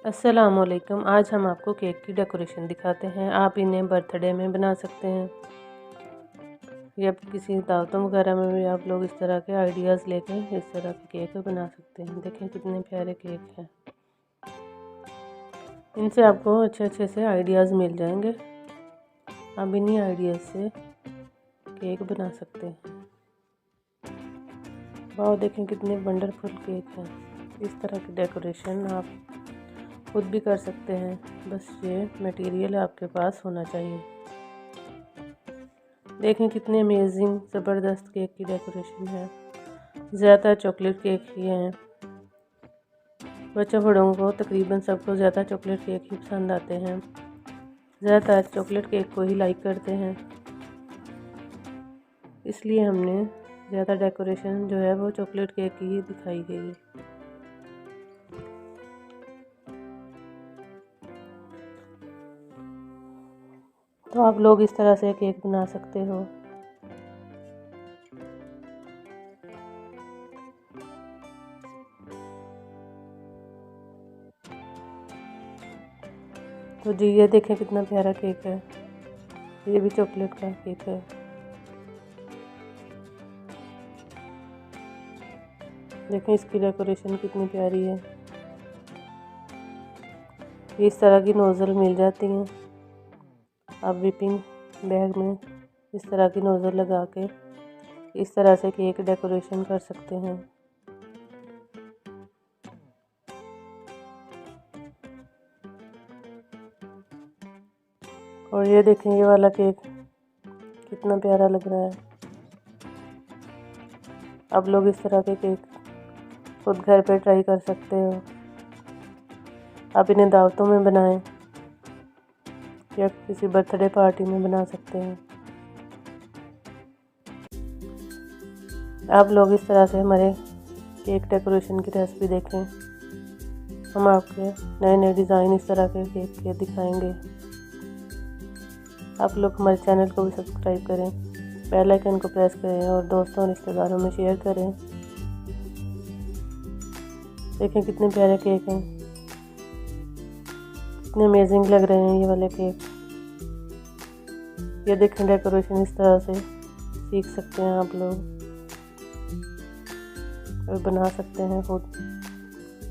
अस्सलामुअलैकुम। आज हम आपको केक की डेकोरेशन दिखाते हैं। आप इन्हें बर्थडे में बना सकते हैं या किसी दावतों वगैरह में भी आप लोग इस तरह के आइडियाज़ लेके इस तरह के केक बना सकते हैं। देखें कितने प्यारे केक हैं। इनसे आपको अच्छे से आइडियाज़ मिल जाएंगे। आप इन्हीं आइडियाज़ से केक बना सकते हैं। वाह, देखें कितने वंडरफुल केक हैं। इस तरह की डेकोरेशन आप खुद भी कर सकते हैं, बस ये मटेरियल आपके पास होना चाहिए। देखें कितने अमेजिंग ज़बरदस्त केक की डेकोरेशन है। ज़्यादा चॉकलेट केक ही हैं। बच्चों बड़ों को तकरीबन सबको ज़्यादा चॉकलेट केक ही पसंद आते हैं। ज़्यादातर चॉकलेट केक को ही लाइक करते हैं, इसलिए हमने ज़्यादा डेकोरेशन जो है वो चॉकलेट केक की ही दिखाई गई। तो आप लोग इस तरह से केक बना सकते हो। तो जी ये देखें कितना प्यारा केक है। ये भी चॉकलेट का केक है। देखें इसकी डेकोरेशन कितनी प्यारी है। इस तरह की नोज़ल मिल जाती हैं। आप विपिंग बैग में इस तरह की नोज़ल लगा के इस तरह से केक डेकोरेशन कर सकते हैं। और ये देखें ये वाला केक कितना प्यारा लग रहा है। आप लोग इस तरह के केक खुद घर पे ट्राई कर सकते हो। आप इन्हें दावतों में बनाएं या किसी बर्थडे पार्टी में बना सकते हैं। आप लोग इस तरह से हमारे केक डेकोरेशन की रेसिपी देखें। हम आपके नए नए डिज़ाइन इस तरह के केक के दिखाएंगे। आप लोग हमारे चैनल को भी सब्सक्राइब करें, बेल आइकन को प्रेस करें और दोस्तों और रिश्तेदारों में शेयर करें। देखें कितने प्यारे केक हैं, कितने अमेजिंग लग रहे हैं ये वाले केक। ये देखें डेकोरेशन इस तरह से सीख सकते हैं आप लोग और बना सकते हैं खुद।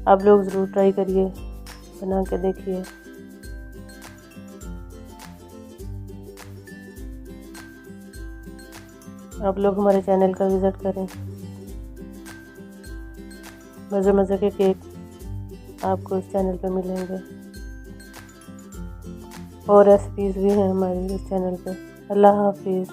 आप लोग ज़रूर ट्राई करिए, बना के देखिए। आप लोग हमारे चैनल का विज़िट करें। मज़े मज़े के केक आपको इस चैनल पे मिलेंगे और रेसिपीज़ भी हैं हमारी इस चैनल पे। अल्लाह हाफिज़।